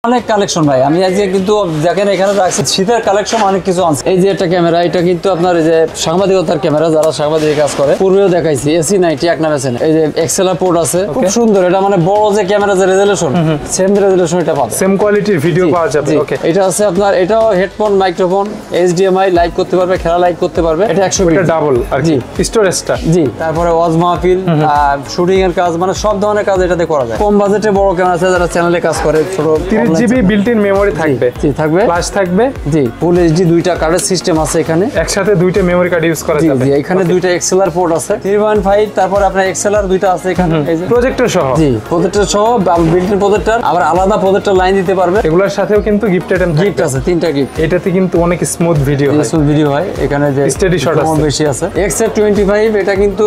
অনেক কালেকশন ভাই আমি আজকে কিন্তু দেখেন এখানে রাখছি শীতের কালেকশন অনেক কিছু আছে। এই যে একটা ক্যামেরা, এটা কিন্তু আপনার এই যে সাংবাদিকতার ক্যামেরা, যারা সাংবাদিক কাজ করে পূর্বেও দেখাইছি। এসি 90 এক নামে আছে, এই যে এক্সেলার পোর্ট আছে, খুব সুন্দর। এটা মানে বড় যে ক্যামেরা যে রেজোলিউশন, সেম রেজোলিউশন এটা পাবে, সেম কোয়ালিটির ভিডিও পাওয়া যাবে। ওকে, এটা আছে আপনার, এটাও হেডফোন, মাইক্রোফোন, এইচডিএমআই লাইভ করতে পারবে, খেলা লাইভ করতে পারবে। এটা 100 এটা ডাবল আর কি স্টোরেজটা। জি, তারপরে ওয়াজ মাহফিল, শুটিং এর কাজ, মানে সব ধরনের কাজ এটাতে করা যায়। কম বাজেটে বড় ক্যামেরা আছে, যারা চ্যানেলে কাজ করে, ছোট 30 জিবি বিল্ট ইন মেমরি থাকবে। জি থাকবে, ফ্ল্যাশ থাকবে। জি, ফুল এইচডি দুইটা কার্ডের সিস্টেম আছে এখানে, একসাথে দুইটা মেমরি কার্ড ইউজ করা যাবে। জি, এখানে দুইটা এক্সএলআর পোর্ট আছে 3.5, তারপর আপনার এক্সএলআর দুইটা আছে এখানে, এই যে প্রজেক্টর সহ। জি, প্রজেক্টর সহ, বিল্ট ইন প্রজেক্টর, আবার আলাদা প্রজেক্টর লাইন দিতে পারবে। এগুলোর সাথেও কিন্তু গিফট আইটেম গিফট আছে, তিনটা গিফট। এটাতে কিন্তু অনেক স্মুথ ভিডিও হয়, স্মুথ ভিডিও হয়। এখানে যে স্টেডি শট আছে, বেশি আছে। X25 এটা কিন্তু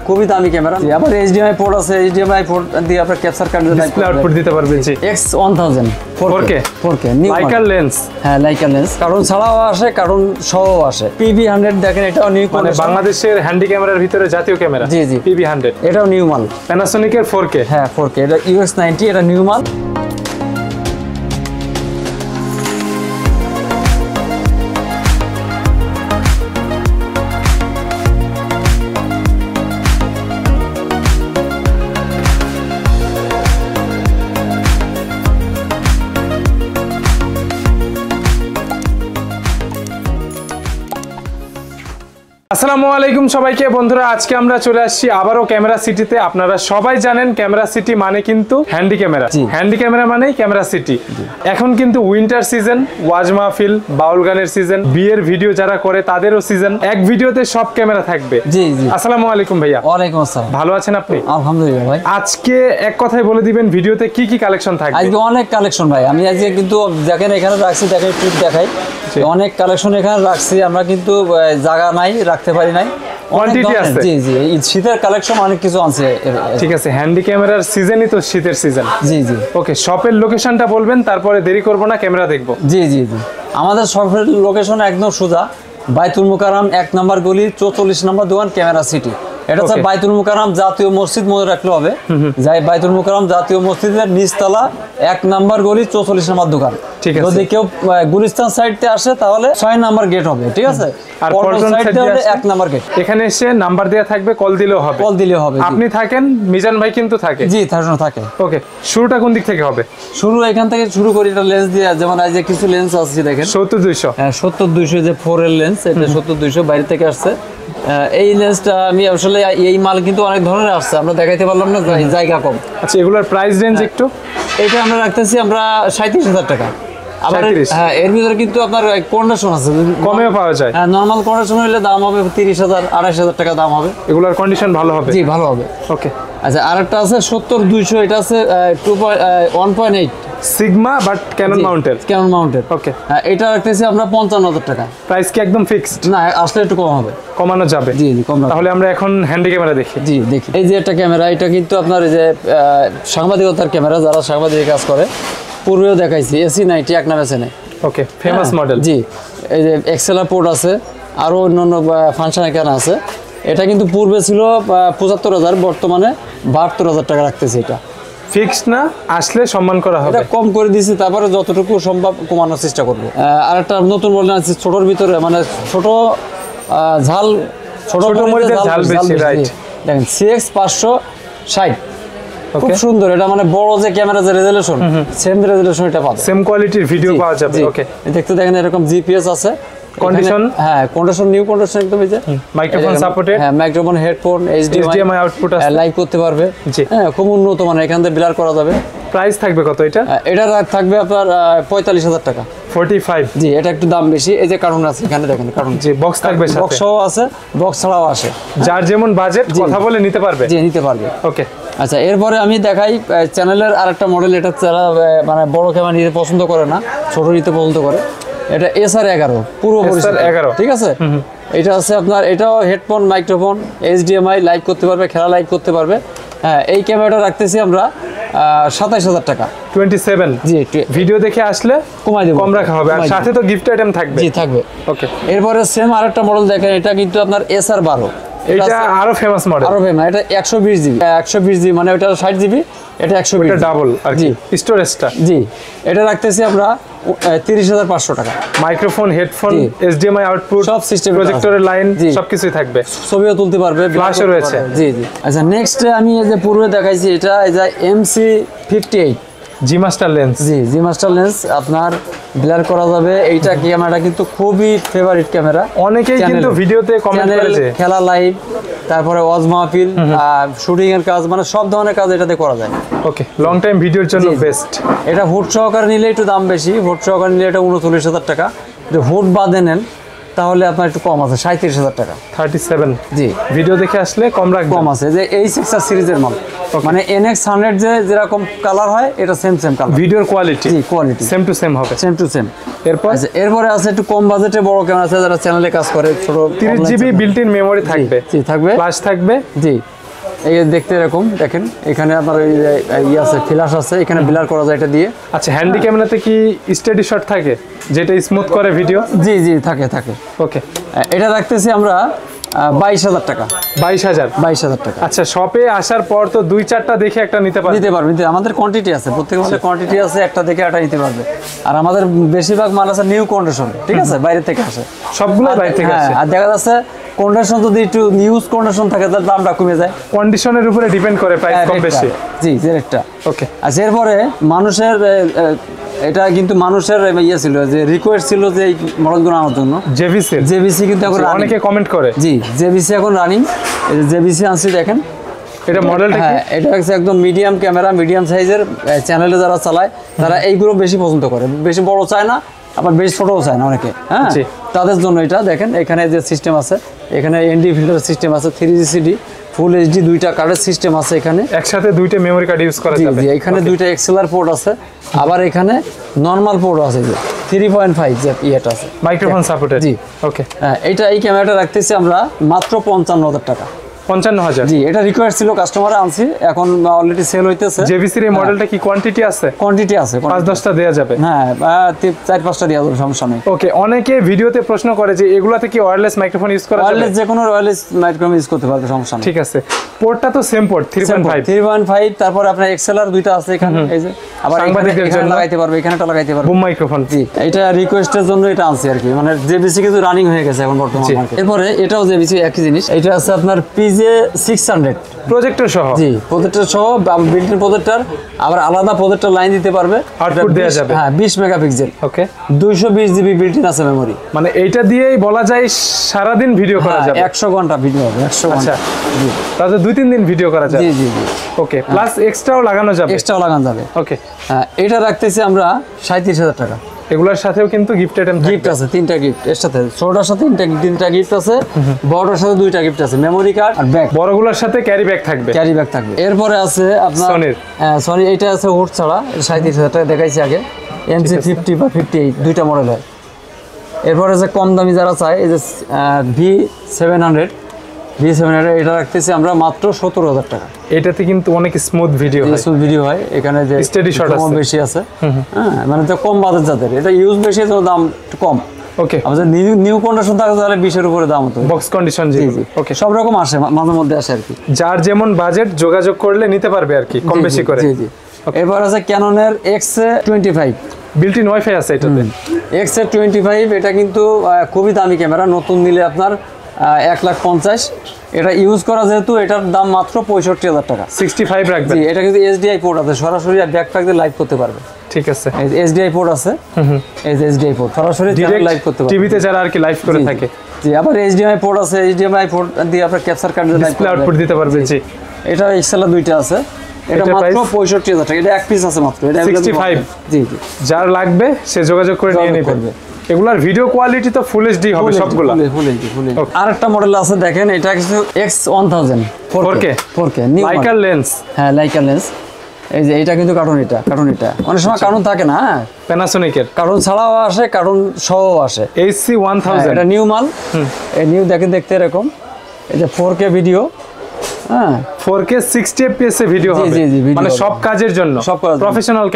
খুবই দামি ক্যামেরা। আবার এইচডিএমআই পোর্ট আছে, এইচডিএমআই পোর্ট দিয়ে আপনার ক্যাপচার কার্ড ডিসপ্লে আউটপুট দিতে পারবে। জি, X1000 4K new Laika lens. হ্যাঁ, লাইকা লেন্স, কারণ ছাড়াও আসে, কারণ সহও আসে। PV100 দেখেন, এটাও নিউ, মানে বাংলাদেশের হ্যান্ডি ক্যামেরার ভিতরে জাতীয় ক্যামেরা। জি জি, PV100 এটাও নিউ মাল। প্যানাসোনিকের 4K। হ্যাঁ 4K, এটা US90, এটা নিউ মাল। আসসালামু আলাইকুম সবাইকে বন্ধুরা, আজকে আমরা চলে আসছি আবারও ক্যামেরা সিটিতে। আপনারা সবাই জানেন ক্যামেরা সিটি মানে কিন্তু হ্যান্ডি ক্যামেরা। হ্যান্ডি ক্যামেরা মানেই ক্যামেরা সিটি। এখন কিন্তু উইন্টার সিজন, ওয়াজ মাহফিল, বাউল গানের সিজন, বিয়ের ভিডিও যারা করে তাদেরও সিজন। এক ভিডিওতে সব ক্যামেরা থাকবে। জি জি, আসসালামু আলাইকুম ভাইয়া। ওয়ালাইকুম আসসালাম। ভালো আছেন আপনি? আলহামদুলিল্লাহ ভাই। আজকে এক কথায় বলে দিবেন ভিডিওতে কি কি কালেকশন থাকবে। আজকে অনেক কালেকশন ভাই আমি আজকে কিন্তু দেখেন এখানে রাখছি, দেখেন ট্রিপ দেখাই, অনেক কালেকশন এখানে রাখছি। আমরা কিন্তু জায়গা নাই, রাখতে পারি নাই, কোয়ান্টিটি আছে। জি জি, শীতের কালেকশন অনেক কিছু আছে। ঠিক আছে, হ্যান্ডি ক্যামেরার সিজনই তো শীতের সিজন। জি জি, ওকে, শপের লোকেশনটা বলবেন, তারপরে দেরি করব না, ক্যামেরা দেখব। জি জি জি, আমাদের শপের লোকেশন একদম সোজা, বাইতুল মুকাররম 1 নম্বর গলি 44 নম্বর দোকান, ক্যামেরা সিটি। এটা হচ্ছে বাইতুল মুকাররম জাতীয় মসজিদ, মনে রাখলে হবে। যাই বাইতুল মুকাররম জাতীয় মসজিদের নিচতলা 1 নম্বর গলি 44 নম্বর দোকান। ঠিক আছে, যদি কেউ গুলিস্তান সাইডতে আসে তাহলে 6 নম্বর গেট হবে। ঠিক আছে, আর পল্টন সাইডে হলে 1 নম্বর গেট। এখানে এসে নাম্বার দেয়া থাকবে, কল দিলেও হবে। কল দিলেও হবে। আপনি থাকেন, মিজান ভাই কিন্তু থাকে। জি, থাকে। ওকে, শুরুটা কোন দিক থেকে হবে? শুরু এখান থেকে শুরু করি, এটা লেন্স দিয়ে। যেমন এই যে কিছু লেন্স আছে দেখেন, 70-200। হ্যাঁ 70-200 যে 4 এর লেন্স, এটা 70-200 বাইরে থেকে আসছে। এই লেন্সটা আমি আসলে এই মাল কিন্তু অনেক ধরনের আসছে, আমরা দেখাইতে পারলাম না, জায়গা কম। আচ্ছা, এগুলোর প্রাইস রেঞ্জ একটু? এটা আমরা রাখতেছি আমরা 37,000 টাকা। আবার হ্যাঁ, এর ভিতরে কিন্তু আপনার কন্ডিশন আছে, কমেও পাওয়া যায়। হ্যাঁ, নরমাল কন্ডিশন হলে দাম হবে 30,000 28,000 টাকা দাম হবে। এগুলোর কন্ডিশন ভালো হবে? জি, ভালো হবে। ওকে, আচ্ছা, আরেকটা আছে 70-200, এটা আছে 1.8 সিগমা, বাট ক্যানন মাউন্টেড। ওকে, হ্যাঁ, এটা রাখতেছি আমরা 55,000 টাকা। প্রাইস কি একদম ফিক্সড? না, আসলে একটু কম হবে, কমানো যাবে। জি জি, কম। তাহলে আমরা এখন হ্যান্ডি ক্যামেরা দেখি। জি দেখি। এই যে একটা ক্যামেরা, এটা কিন্তু আপনার এই যে সাংবাদিকতার ক্যামেরা, যারা সাংবাদিক কাজ করে পূর্বেও দেখাইছি। এসি 90 এক নামে আছে। ওকে, ফেমাস মডেল। জি, এই যে এক্সেলার পোর্ট আছে, আরো অন্যান্য ফাংশন এখানে আছে। এটা কিন্তু পূর্বে ছিল 75,000, বর্তমানে 72,000 টাকা রাখতেছি। এটা ফিক্সড না, আসলে সম্মান করা হবে। এটা কম করে দিয়েছি, তারপরে যতটুকু সম্ভব কমানোর চেষ্টা করবো। আর একটা নতুন মডেল আছে ছোটর ভিতরে, মানে ছোট ঝাল, ছোট মরিচের ঝাল বেশি। রাইট, দেখেন CX560, খুব সুন্দর। এটা মানে বড় যে ক্যামেরা যে রেজোলিউশন, সেম রেজোলিউশন এটা পাবে, সেম কোয়ালিটির ভিডিও পাওয়া যাবে। ওকে, দেখতে দেখেন এরকম জিপিএস আছে, কন্ডিশন। হ্যাঁ, কন্ডিশন নিউ কন্ডিশন একদম। এই যে মাইক্রোফোন সাপোর্টেড। হ্যাঁ, মাইক্রোফোন, হেডফোন, এইচডিএমআই আউটপুট আছে, লাইভ করতে পারবে। জি, হ্যাঁ, খুব উন্নত মানের, এখান থেকে ব্লার করা যাবে। প্রাইস থাকবে কত এটা? এটা থাকবে আপনার 45,000 টাকা। 45? জি, এটা একটু দাম বেশি। এই যে কার্টুন আছে এখানে, দেখেন কার্টুন। জি, বক্স থাকবে সাথে, বক্সও আছে, বক্স ছাড়াও আসে। যার যেমন বাজেট কথা বলে নিতে পারবে। জি, নিতে পারবে। ওকে, আচ্ছা, এরপরে আমি দেখাই চ্যানেলের আরেকটা মডেল। এটা যারা মানে বড় ক্যামেরা নিতে পছন্দ করে না, ছোট নিতে পছন্দ করে, এটা SR11 পূর্ব পরিচিত। ঠিক আছে, এটা আছে আপনার, এটাও হেডফোন, মাইক্রোফোন, এইচডিএমআই লাইভ করতে পারবে, খেলা লাইভ করতে পারবে। হ্যাঁ, এই ক্যামেরাটা রাখতেছি আমরা 27,000 টাকা। 27? জি, ভিডিও দেখে আসলে কমাই দেব, কম রাখা হবে। আর সাথে তো গিফট আইটেম থাকবে। জি, থাকবে। ওকে, এরপরে সেম আরেকটা মডেল দেখেন, এটা কিন্তু আপনার SR12 এটা আরো ফেমাস মডেল, আরো ফেমাস। এটা 120 জিবি, 120 জিবি মানে ওটা 60 জিবি, এটা 120, এটা ডাবল আর কি স্টোরেজটা। জি, এটা রাখতেছি আমরা 30,500 টাকা। মাইক্রোফোন, হেডফোন, HDMI আউটপুট, সব সিস্টেম, প্রজেক্টরের লাইন, সবকিছুই থাকবে, ছবিও তুলতে পারবে, ফ্ল্যাশও রয়েছে। জি জি। আচ্ছা, নেক্সট আমি এই যে পূর্বে দেখাইছি, এটা এই যে MC58 জি মাস্টার লেন্স। জি, জি মাস্টার লেন্স, আপনার ব্লার করা যাবে। এইটা ক্যামেরাটা কিন্তু খুবই ফেভারিট ক্যামেরা, অনেকেই কিন্তু ভিডিওতে কমেন্ট করেছে। খেলা লাইভ, তারপরে ওয়াজ মাহফিল, শুটিং এর কাজ, মানে সব ধরনের কাজ এটাতে করা যায়। ওকে, লং টাইম ভিডিওর জন্য বেস্ট। এটা হুড সহকারে নিলে একটু দাম বেশি, হুড সহকারে নিলে এটা 39,000 টাকা। যদি হুড বাদে নেন তাহলে আপনার একটু কম আছে, 37,000 টাকা। 37। জি, ভিডিও দেখে আসলে কম রাখবেন। কম আছে। যে এই 6R সিরিজের মাল, মানে NX100 যেরকম কালার হয়, এটা সেম কালার। ভিডিওর quality, G, quality same to same হবে, সেম টু সেম। এরপর এরপরে আছে একটু কম বাজেটে বড় ক্যামেরা আছে, যারা চ্যানেলে কাজ করে, ছোট 30 জিবি বিল্ট ইন মেমোরি থাকবে। জি, থাকবে, ফ্ল্যাশ থাকবে। জি, এই দেখতে এরকম দেখেন, এখানে আপনার ওই আছে, ফ্ল্যাশ আছে, এখানে ব্লার করা যায় এটা দিয়ে। আচ্ছা, হ্যান্ডি ক্যামেরাতে কি স্টেডি শট থাকে যেটা স্মুথ করে ভিডিও? জি জি, থাকে থাকে। ওকে, এটা রাখতেছি আমরা 22,000 টাকা। 22,000। 22,000 টাকা। আচ্ছা, শপে আসার পর তো 2-4টা দেখে একটা নিতে পারবে। নিতে পারবে, আমাদের কোয়ান্টিটি আছে, প্রত্যেক মালে কোয়ান্টিটি আছে, একটা দেখে একটা নিতে পারবে। আর আমাদের বেশিরভাগ মাল আছে নিউ কন্ডিশন, ঠিক আছে, বাইরে থেকে আসে সবগুলো বাইরে থেকে আসে। আর দেখা যাচ্ছে কন্ডিশন যদি একটু নিউজ কন্ডিশন থাকে তাহলে দামটা কমে যায়। কন্ডিশনের উপরে ডিপেন্ড করে প্রাইস কম বেশি। জি, রেটটা। ওকে, আচ্ছা, এরপরে মানুষের এটা কিন্তু মানুষের ইয়ে ছিল, যে রিকোয়েস্ট ছিল যে এই মডেলগুলো আনার জন্য। জেবিসি কিন্তু এখন অনেকে কমেন্ট করে। জি, জেবিসি এখন রানিং। এই যে জেবিসি আনছি দেখেন, এটা মডেলটা কি? এটা হচ্ছে একদম মিডিয়াম ক্যামেরা, মিডিয়াম সাইজের। চ্যানেলে যারা চালায় তারা এইগুলো বেশি পছন্দ করে, বেশি বড় চায় না, আবার বেশি ছোটও চায় না অনেকে। হ্যাঁ, তাদের জন্য এটা দেখেন, এখানে যে সিস্টেম আছে, এখানে ND ফিল্টার সিস্টেম আছে, 3GCD ফুল HD দুইটা কার্ডের সিস্টেম আছে। এখানে একসাথে দুইটা মেমরি কার্ড ইউজ করা যাবে। জি, এখানে দুইটা XLR পোর্ট আছে, আবার এখানে নরমাল পোর্ট আছে, যে 3.5 যে ইয়েটা আছে, মাইক্রোফোন সাপোর্টেড। জি, ওকে। এইটা এই ক্যামেরাটা রাখতেছি আমরা মাত্র 55,000 টাকা। 55,000। জি, এটা রিকোয়েস্ট ছিল, কাস্টমারে আনছি, এখন অলরেডি সেল হইতেছে। জেবিসির এই মডেলটা কি কোয়ান্টিটি আছে? কোয়ান্টিটি আছে, 5-10টা দেয়া যাবে। হ্যাঁ, 4-5টা দেওয়া যাবে, সমস্যা নেই। ওকে, অনেকে ভিডিওতে প্রশ্ন করে যে এগুলাতে কি ওয়্যারলেস মাইক্রোফোন ইউজ করা যাবে? ওয়্যারলেস, যে কোনো ওয়্যারলেস মাইক্রোফোন ইউজ করতে পারবে, সমস্যা নেই। ঠিক আছে, পোর্টটা তো সেম পোর্ট 3.5। তারপরে আপনার XLR দুইটা আছে এখানে, এই যে আবার সাংবাদিকদের জন্য লাগাইতে পারবে, এখানেটা লাগাইতে পারবে, বুম মাইক্রোফোন। জি, এটা রিকোয়েস্টের জন্য এটা আনছি আর কি, মানে জেবিসি কিন্তু রানিং হয়ে গেছে এখন বর্তমানে মার্কেটে। এরপরে এটাও জেবিসি একই জিনিস, এটা আছে আপনার PJ600 প্রজেক্টর সহ। জি, প্রজেক্টর সহ, বিল্ট ইন প্রজেক্টর, আবার আলাদা প্রজেক্টর লাইন দিতে পারবে, আউটপুট দেয়া যাবে। হ্যাঁ, 20 megapixel. Okay, 220 GB built in আছে মেমরি। মানে এইটা দিয়েই বলা যায় সারা দিন ভিডিও করা যাবে। 100 ঘন্টা ভিডিও হবে, 100 ঘন্টা। জি, তাহলে 2-3 দিন ভিডিও করা যাবে। জি জি জি। ওকে, প্লাস এক্সট্রাও লাগানো যাবে। এক্সট্রাও লাগানো যাবে। ওকে, হ্যাঁ, এটা রাখতেছি আমরা 37,000 টাকা। এগুলোর সাথেও কিন্তু গিফট আইটেম গিফট আছে, 3টা গিফট এর সাথে, ছোটটার সাথে 3টা গিফট আছে, বড়টার সাথে 2টা গিফট আছে, মেমরি কার্ড আর ব্যাগ। বড়গুলোর সাথে ক্যারি ব্যাগ থাকবে, ক্যারি ব্যাগ থাকবে। এরপরে আছে আপনার সনির। সনি, এটা আছে হুড ছাড়া, 37,000 টাকা দেখাইছি আগে। MC50 বা 58 দুইটা মডেল হয়। এরপরে আছে কম দামি যারা চায়, এই যে V700 এটা রাখতেছি আমরা মাত্র 17,000 টাকা। এটাতে কিন্তু অনেক স্মুথ ভিডিও হয়, স্মুথ ভিডিও হয়। এখানে যে স্টেডি শট আছে, বেশি আছে। হ্যাঁ, মানে তো কম বাজেট যাদের, এটা ইউজ বেশি, এর দাম একটু কম। ওকে, আমাদের নিউ কন্ডিশন থাকে তাহলে 20-এর উপরে দাম হতো। Box condition. জি জি। ওকে, সব রকম আসে, মাঝে মধ্যে আসে আর কি। যার যেমন বাজেট যোগাযোগ করলে নিতে পারবে আর কি, কম বেশি করে। জি জি। এবার আছে ক্যাননের X25 বিল্ট ইন ওয়াইফাই আছে এটাতে। X25 এটা কিন্তু খুবই দামি ক্যামেরা, নতুন নিলে আপনার 1,50,000। এটা ইউজ করা যেহেতু এটার দাম মাত্র 65,000 টাকা। 65 রাখবেন। জি, এটা কিন্তু SDI পোর্ট আছে, সরাসরি ব্যাক প্যাক দিয়ে লাইভ করতে পারবে। ঠিক আছে, SDI পোর্ট আছে, এই যে SDI পোর্ট সরাসরি লাইভ করতে পারবে, টিভিতে যারা আর কি লাইভ করে থাকে। জি, আবার HDMI পোর্ট আছে, HDMI পোর্ট দিয়ে আপনার ক্যাপচার কার্ড দিয়ে লাইভ আউটপুট দিতে পারবে। জি, এটা XLR দুইটা আছে, এটা মাত্র 65,000 টাকা। এটা এক পিস আছে মাত্র, এটা 65। জি জি, যার লাগবে সে যোগাযোগ করে নিয়ে নিতে পারবে। এগুলার ভিডিও কোয়ালিটি তো ফুল HD হবে সবগুলো। ফুল HD। আরেকটা মডেল আছে দেখেন, এটা কিন্তু X1000 4K লাইকার লেন্স। হ্যাঁ, লাইকার লেন্স। এই যে এটা কিন্তু কার্টুন, এটা অনেক সময় কার্টুন থাকে না, হ্যাঁ, প্যানাসোনিকের কার্টুন ছাড়াও আসে, কার্টুন সহও আসে। HC1000 এটা নিউ মাল। এই নিউ দেখেন, দেখতে এরকম। এই যে 4K ভিডিও, হ্যাঁ, 4K 60 fps এ ভিডিও হবে, মানে সব কাজের জন্য, সব কাজের প্রফেশনাল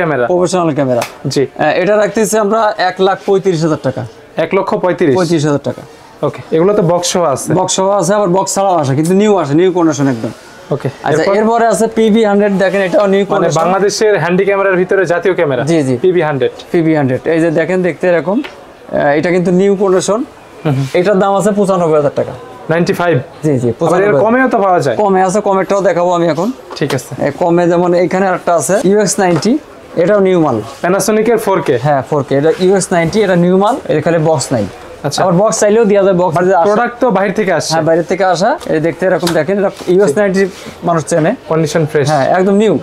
ক্যামেরা। জি, এটা রাখতেছি আমরা 1,35,000 টাকা। 1,35,000 35,000 টাকা। ওকে, এগুলো তো বক্স সহ আছে। বক্স সহ আছে, আবার বক্স ছাড়াও আসে, কিন্তু নিউ আসে, নিউ কন্ডিশন একদম। ওকে, আচ্ছা এরপরে আছে PV100, দেখেন এটাও নিউ মানে কন্ডিশন, বাংলাদেশের হ্যান্ডি ক্যামেরার ভিতরে জাতীয় ক্যামেরা। জি জি, PV100। এই যে দেখেন দেখতে এরকম, এটা কিন্তু নিউ কন্ডিশন। এটার দাম আছে 95,000 টাকা। 95? জি জি, এর কমেও তো পাওয়া যায়? কমে আছে, কমেরটাও দেখাবো আমি এখন। ঠিক আছে। কমে যেমন এখানে একটা আছে UX90, এটাও নিউ মাল, প্যানাসোনিকের 4K। হ্যাঁ 4K, এটা UX90, এটা নিউ মাল, এর খালি বক্স নাই। আচ্ছা, আবার বক্স চাইলেও দেওয়া যায়, বক্স প্রোডাক্ট তো বাইরে থেকে আসে। হ্যাঁ বাইরে থেকে আসা, এই দেখতে এরকম দেখেন, এটা UX90 মানুষ চেনে, কন্ডিশন ফ্রেশ। হ্যাঁ একদম নিউ,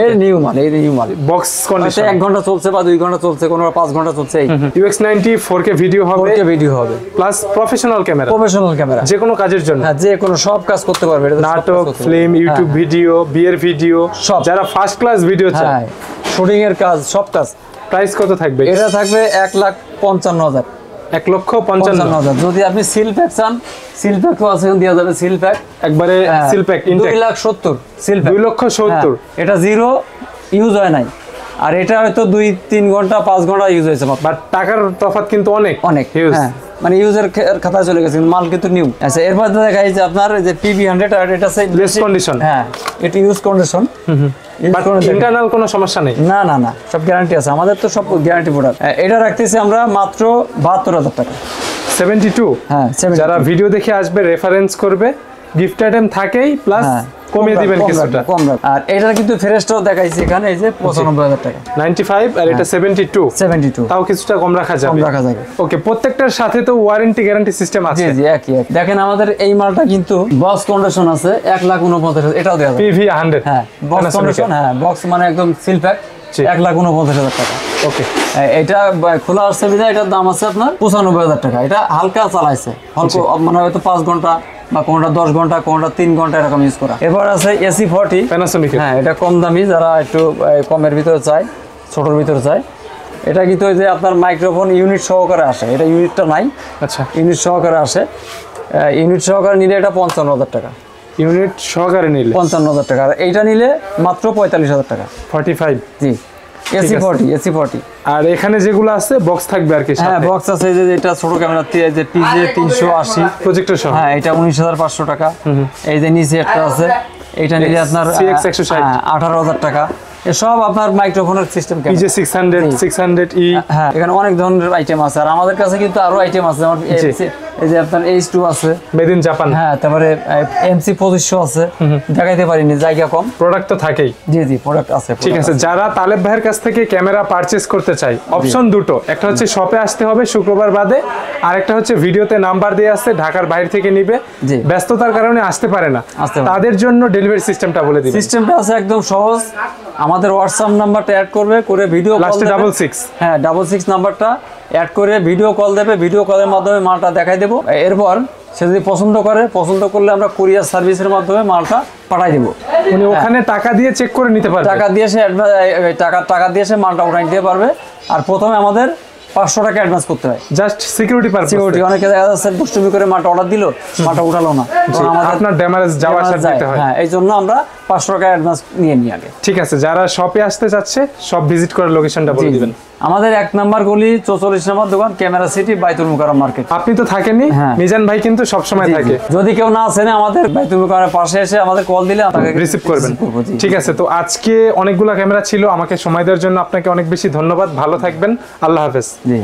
এই নিউ মাল, এই নিউ মাল, বক্স কন্ডিশন। 1 ঘন্টা চলছে বা 2 ঘন্টা চলছে, কোনো 5 ঘন্টা চলছে। এই UX90 4K ভিডিও হবে, 4K ভিডিও হবে, plus professional camera, professional camera, যে কোনো কাজের জন্য। হ্যাঁ যে কোনো সব কাজ করতে পারবে, এটা নাটক, ফিল্ম, ইউটিউব ভিডিও, বিয়ের ভিডিও, সব। যারা ফার্স্ট ক্লাস ভিডিও চায়, হ্যাঁ শুটিং এর কাজ, সব কাজ। প্রাইস কত থাকবে? এটা থাকবে 1,55,000। 1,55,000। যদি আপনি সিল প্যাক চান, সিল প্যাকও আছে, দেওয়া যাবে সিল প্যাক একবারে। Seal pack intake 2,70,000 seal pack, 2,70,000। এটা জিরো ইউজ হয় নাই, আর এটা হয়তো 2-3 ঘন্টা 5 ঘন্টা ইউজ হয়েছে, বাট টাকার তফাৎ কিন্তু অনেক অনেক। হিউজ। হ্যাঁ মানে ইউজের খাতায় চলে গেছে, কিন্তু মাল কিন্তু নিউ। আচ্ছা এরপর দেখা যাচ্ছে আপনার যে PV100, আর এটা লেস কন্ডিশন। হ্যাঁ এটা ইউজ কন্ডিশন, বাট ইন্টারনাল কোনো সমস্যা নেই? না না না, সব গ্যারান্টি আছে, আমাদের তো সব গ্যারান্টি প্রোডাক্ট। এটা রাখতেছি আমরা মাত্র 72,000 টাকা। 72? হ্যাঁ 72। যারা ভিডিও দেখে আসবে, রেফারেন্স করবে, গিফট আইটেম থাকেই, প্লাস কমিয়ে দিবেন কিছুটা। কম রাখ। আর এটা কিন্তু ফ্রেশটাও দেখাইছি এখানে, এই যে 95,000 টাকা। 95 আর এটা 72। তাও কিছুটা কম রাখা যাবে। কম রাখা যাবে। ওকে, প্রত্যেকটার সাথে তো ওয়ারেন্টি গ্যারান্টি সিস্টেম আছে? জি জি, একই। দেখেন আমাদের এই মালটা কিন্তু বক্স কন্ডিশন আছে, 1,49,000, এটাও দেওয়া যাবে। PV100? হ্যাঁ বক্স কন্ডিশন, হ্যাঁ বক্স মানে একদম সিল প্যাক, 1,49,000 টাকা। ওকে, এটা খোলা আসছে বিধায় এটার দাম আছে আপনার 95,000 টাকা। এটা হালকা চালাইছে, হালকা মানে হয়তো 5 ঘন্টা বা কোনটা 10 ঘন্টা, কোনটা 3 ঘন্টা এরকম ইউজ করা। এবার আছে AC40 প্যানাসোনিক। হ্যাঁ এটা কম দামি, যারা একটু কমের ভিতরে চায়, ছোটর ভিতরে চায়। এটা কিন্তু ওই যে আপনার মাইক্রোফোন ইউনিট সহকারে আসে, এটা ইউনিটটা নাই। আচ্ছা, ইউনিট সহকারে আসে, ইউনিট সহকারে নিলে এটা 55,000 টাকা। ইউনিট সহকারে নিলে 55,000 টাকা, আর এইটা নিলে মাত্র 45,000 টাকা। 45? জি, AC40। আর এখানে যেগুলো আছে বক্স থাকবে আর কি? হ্যাঁ বক্স আছে, এই যে এটা ছোট ক্যামেরা, যে PJ380 প্রজেক্টর সহ। হ্যাঁ এটা 19,500 টাকা। এই যে নিচে একটা আছে, এইটা নিলে আপনার CX160 18,000 টাকা। এসব আপনার মাইক্রোফোনের সিস্টেম। PJ600, 600E। হ্যাঁ এখানে অনেক ধরনের আইটেম আছে, আর আমাদের কাছে কিন্তু আরো আইটেম আছে, যেমন এই যে আপনার H2 আছে, মেড ইন জাপান। হ্যাঁ তারপরে MC2500 আছে, দেখাইতে পারিনি, জায়গা কম। প্রোডাক্ট তো থাকেই। জি জি প্রোডাক্ট আছে। ঠিক আছে, যারা তালেব ভাইয়ের কাছ থেকে ক্যামেরা পারচেজ করতে চাই, অপশন দুটো, একটা হচ্ছে শপে আসতে হবে শুক্রবার বাদে, আর একটা হচ্ছে ভিডিওতে নাম্বার দিয়ে আছে, ঢাকার বাইরে থেকে নিবে, ব্যস্ততার কারণে আসতে পারে না, তাদের জন্য ডেলিভারি সিস্টেমটা বলে দিবেন। সিস্টেমটা আছে একদম সহজ, আমাদের হোয়াটসঅ্যাপ নাম্বারটা অ্যাড করবে, করে ভিডিও কল লাস্টে দেবে। 66। হ্যাঁ 66 নাম্বারটা অ্যাড করে ভিডিও কল দেবে, ভিডিও কলের মাধ্যমে মালটা দেখাই দেবো। এরপর সে যদি পছন্দ করলে আমরা কুরিয়ার সার্ভিসের মাধ্যমে মালটা পাঠাই দেবো। মানে ওখানে টাকা দিয়ে চেক করে নিতে পারবে? টাকা দিয়ে সে টাকা দিয়ে সে মালটা উঠাই নিতে পারবে। আর প্রথমে আমাদের 500 টাকা অ্যাডভান্স করতে হয়, জাস্ট সিকিউরিটি পারপাস। সিকিউরিটি, অনেকে দেখা যাচ্ছে দুষ্টুমি করে মালটা অর্ডার দিল, মালটা উঠালো না, আপনার ড্যামেজ যাওয়া আসা দিতে হয়। হ্যাঁ এই জন্য আমরা 500 টাকা অ্যাডভান্স নিয়ে নিই আগে। ঠিক আছে, যারা শপে আসতে যাচ্ছে সব ভিজিট করার লোকেশনটা বলে দিবেন। আমাদের 1 নম্বর গলি 44 নম্বর দোকান, ক্যামেরা সিটি, বাইতুল মুকাররম মার্কেট। আপনি তো থাকেনই, মিজান ভাই কিন্তু সব সময় থাকে। যদি কেউ না আসেন, আমাদের বাইতুল মুকাররমের পাশে এসে আমাদের কল দিলে আপনাকে রিসিভ করবেন। ঠিক আছে, তো আজকে অনেকগুলো ক্যামেরা ছিল, আমাকে সময় দেওয়ার জন্য আপনাকে অনেক বেশি ধন্যবাদ। ভালো থাকবেন, আল্লাহ হাফেজ। জি।